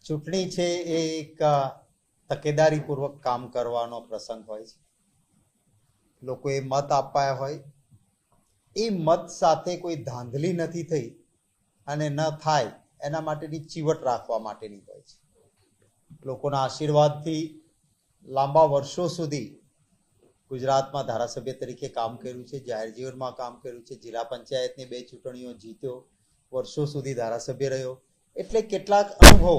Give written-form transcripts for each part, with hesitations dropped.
ચૂંટણી છે એ એક તકેદારીપૂર્વક કામ કરવાનો પ્રસંગ હોય છે. લોકોએ મત આપ્યા હોય, એ મત સાથે કોઈ ધાંધલી નથી થઈ અને ન થાય એના માટેની ચીવટ રાખવા માટેની હોય છે. લોકોના આશીર્વાદથી લાંબા વર્ષો સુધી ગુજરાતમાં ધારાસભ્ય તરીકે કામ કર્યું છે, જાહેર જીવનમાં કામ કર્યું છે, જિલ્લા પંચાયતની 2 ચૂંટણીઓ જીત્યો, વર્ષો સુધી ધારાસભ્ય રહ્યો. એટલે કેટલાક અનુભવો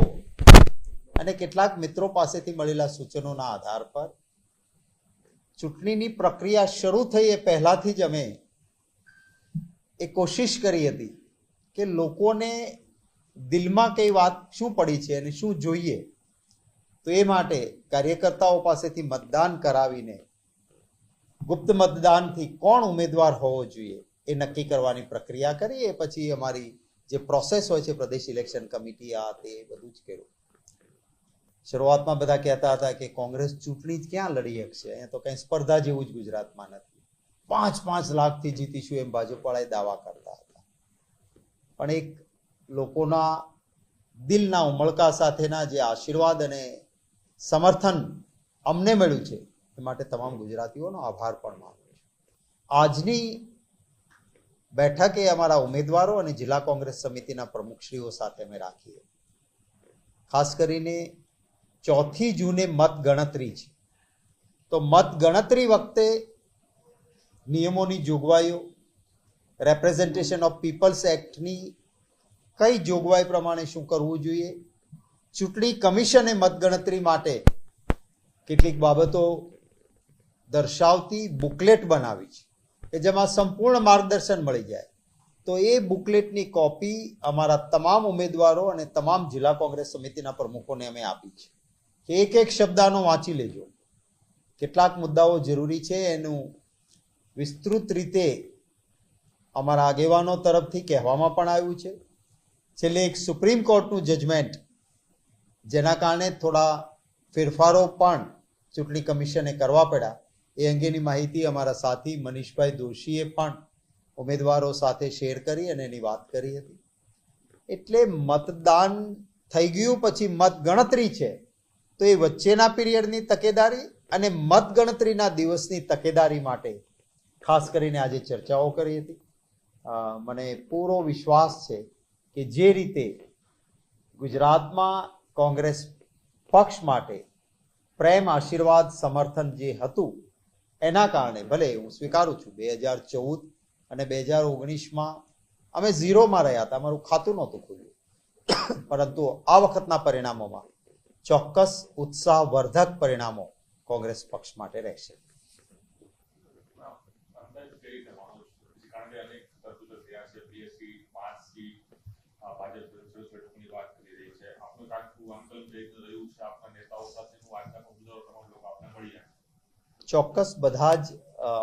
અને કેટલાક મિત્રો પાસેથી મળેલા સૂચનોના આધાર પર ચૂંટણીની પ્રક્રિયા શરૂ થઈ એ પહેલાથી જ અમે એ કોશિશ કરી હતી કે લોકોને દિલમાં કઈ વાત શું પડી છે અને શું જોઈએ. તો એ માટે કાર્યકર્તાઓ પાસેથી મતદાન કરાવીને ગુપ્ત મતદાનથી કોણ ઉમેદવાર હોવો જોઈએ એ નક્કી કરવાની પ્રક્રિયા કરી. એ પછી અમારી જે પ્રોસેસ હોય છે, પ્રદેશ ઇલેક્શન કમિટી આ તે બધું જ કર્યું. શરૂઆતમાં બધા કહેતા હતા કે કોંગ્રેસ ચૂંટણી જ ક્યાં લડી શકશે, અહીંયા તો કઈ સ્પર્ધા જેવું જ ગુજરાતમાં નથી, 5-5 લાખથી જીતીશું એમ ભાજપવાળાએ દાવા કરતા હતા. પણ એક લોકોના દિલના ઉમળકા સાથેના જે આશીર્વાદ અને સમર્થન અમને મળ્યું છે એ માટે તમામ ગુજરાતીઓનો આભાર પણ માનું છું. આજની બેઠક એ અમારા ઉમેદવારો અને જિલ્લા કોંગ્રેસ સમિતિના પ્રમુખશ્રીઓ સાથે અમે રાખીએ. ખાસ કરીને 4 જૂને મતગણતરી છે, તો મતગણતરી વખતે નિયમોની જોગવાઈઓ, રેપ્રેઝન્ટેશન ઓફ પીપલ્સ એક્ટની કઈ જોગવાઈ પ્રમાણે શું કરવું જોઈએ, ચૂંટણી કમિશને મતગણતરી માટે કેટલીક બાબતો દર્શાવતી બુકલેટ બનાવી છે કે જેમાં સંપૂર્ણ માર્ગદર્શન મળી જાય. તો એ બુકલેટની કોપી અમારા તમામ ઉમેદવારો અને તમામ જિલ્લા કોંગ્રેસ સમિતિના પ્રમુખોને અમે આપી છે કે એક એક શબ્દનો વાંચી લેજો. કેટલાક મુદ્દાઓ જરૂરી છે એનું વિસ્તૃત રીતે અમારા આગેવાનો તરફથી કહેવામાં પણ આવ્યું છે. છેલ્લે એક સુપ્રીમ કોર્ટનું જજમેન્ટ, જેના કારણે થોડા ફેરફારો પણ ચૂંટણી કમિશને કરવા પડ્યા, એ અંગેની માહિતી અમારા સાથી મનીષભાઈ દોશીએ પણ ઉમેદવારો સાથે શેર કરી અને એની વાત કરી હતી. એટલે મતદાન થઈ ગયું પછી મતગણતરી છે, તો એ વચ્ચેના પીરિયડની તકેદારી અને મતગણતરીના દિવસની તકેદારી માટે ખાસ કરીને આજે ચર્ચાઓ કરી હતી. મને પૂરો વિશ્વાસ છે કે જે રીતે ગુજરાતમાં કોંગ્રેસ પક્ષ માટે પ્રેમ, આશીર્વાદ, સમર્થન જે હતું એના કારણે, ભલે હું સ્વીકારું છું 2014 અને 2019માં અમે 0માં રહ્યા હતા, અમારું ખાતું નહોતું ખુલ્યું, પરંતુ આ વખતના પરિણામોમાં ચોક્કસ ઉત્સાહવર્ધક પરિણામો કોંગ્રેસ પક્ષ માટે રહેશે. ચોક્કસ બધા જ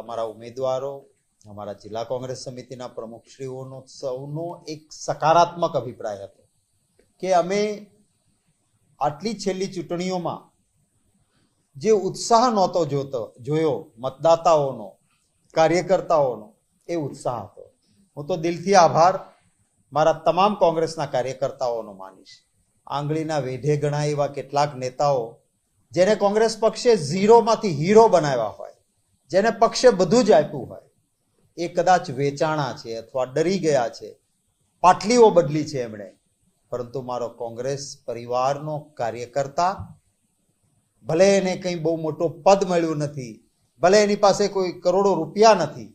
અમારા ઉમેદવારો, અમારા જિલ્લા કોંગ્રેસ સમિતિના પ્રમુખશ્રીઓનો સૌનો એક સકારાત્મક અભિપ્રાય હતો કે અમે આટલી છેલ્લી ચૂંટણીઓમાં જે ઉત્સાહ નહોતો જોયો મતદાતાઓનો, કાર્યકર્તાઓનો, એ ઉત્સાહ હતો. હું તો દિલથી આભાર મારા તમામ કોંગ્રેસના કાર્યકર્તાઓનો માનીશ. આંગળીના વેઢે ગણાય એવા કેટલાક નેતાઓ જેને કોંગ્રેસ પક્ષે 0માંથી હીરો બનાવ્યા હોય, જેને પક્ષે બધું જ આપ્યું હોય, એ કદાચ વેચાણા છે અથવા ડરી ગયા છે, પાટલીઓ બદલી છે એમણે. પરંતુ મારો કોંગ્રેસ પરિવારનો કાર્યકર્તા, ભલે એને કંઈ બહુ મોટો પદ મળ્યું નથી, ભલે એની પાસે કોઈ કરોડો રૂપિયા નથી,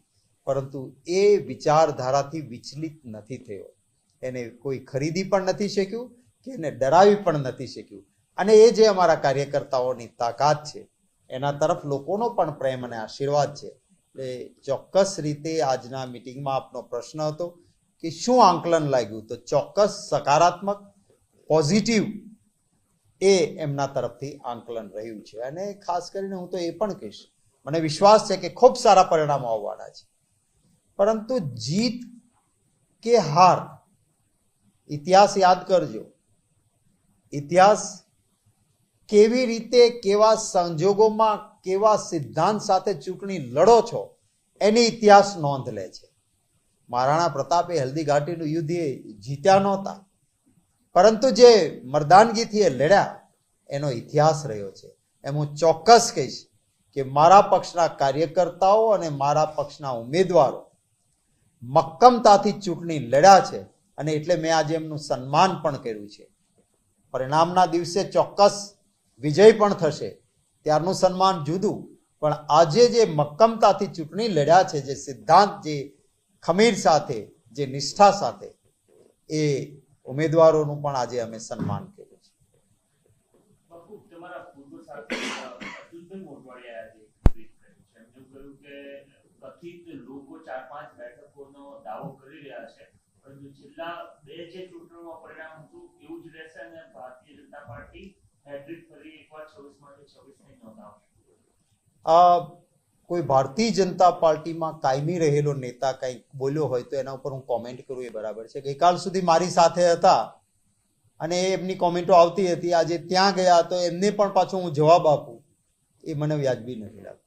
પરંતુ એ વિચારધારાથી વિચલિત નથી થયો. એને કોઈ ખરીદી પણ નથી શક્યું કે એને ડરાવી પણ નથી શક્યું. અને એ જે અમારા કાર્યકર્તાઓની તાકાત છે, એના તરફ લોકોનો પણ પ્રેમ અને આશીર્વાદ છે. એટલે ચોક્કસ રીતે આજના મિટિંગમાં આપનો પ્રશ્ન હતો કે શું આંકલન લાગ્યું, તો ચોક્કસ સકારાત્મક, પોઝિટિવ એ એમના તરફથી આંકલન રહ્યું છે. અને ખાસ કરીને હું તો એ પણ કહીશ, મને વિશ્વાસ છે કે ખૂબ સારા પરિણામો આવવાના છે. પરંતુ જીત કે હાર, ઇતિહાસ યાદ કરજો. ઇતિહાસ કેવી રીતે, કેવા સંજોગોમાં, કેવા સિદ્ધાંત સાથે ચૂંટણી લડો છો એની ઇતિહાસ નોંધ લે છે. મહારાણા પ્રતાપે હલ્દી ઘાટીનું યુદ્ધ એ જીત્યા નહોતા, પરંતુ જે મર્દાનગીથી એ લડ્યા એનો ઇતિહાસ રહ્યો છે. એમ હું ચોક્કસ કહીશ કે મારા પક્ષના કાર્યકર્તાઓ અને મારા પક્ષના ઉમેદવારો મક્કમતાથી ચૂંટણી લડ્યા છે અને એટલે મેં આજે એમનું સન્માન પણ કર્યું છે. પરિણામના દિવસે ચોક્કસ વિજય પણ થશે, ત્યારનું સન્માન જુદું, પણ આજે જે મક્કમતાથી ચૂંટણી લડ્યા છે, જે સિદ્ધાંત, જે ખમીર સાથે, જે નિષ્ઠા સાથે, એ ઉમેદવારોનું પણ આજે અમે સન્માન કર્યું છે. તમારા પૂર્વ સાથી અતુલભાઈ મોઢવાડિયાએ આજે ટ્વીટ કર્યું છે. એમણે કહ્યું કે કથિત લોકો 4-5 બેઠકોનો દાવો કરી રહ્યા છે, પરંતુ છેલ્લા 2 જે ચૂંટણીઓમાં પરિણામ હતું એવું જ રહેશે અને ભારતીય જનતા પાર્ટી હેટ્રિક ફરી એકવાર 26 માંથી 26 ની નોંધાવશે. કોઈ ભારતીય જનતા પાર્ટીમાં કાયમી રહેલો નેતા કંઈક બોલ્યો હોય તો એના ઉપર હું કોમેન્ટ કરું એ બરાબર છે. ગઈકાલ સુધી મારી સાથે હતા અને એમની કોમેન્ટો આવતી હતી, આજે ત્યાં ગયા તો એમને પણ પાછો હું જવાબ આપું એ મને વ્યાજબી નથી લાગતું.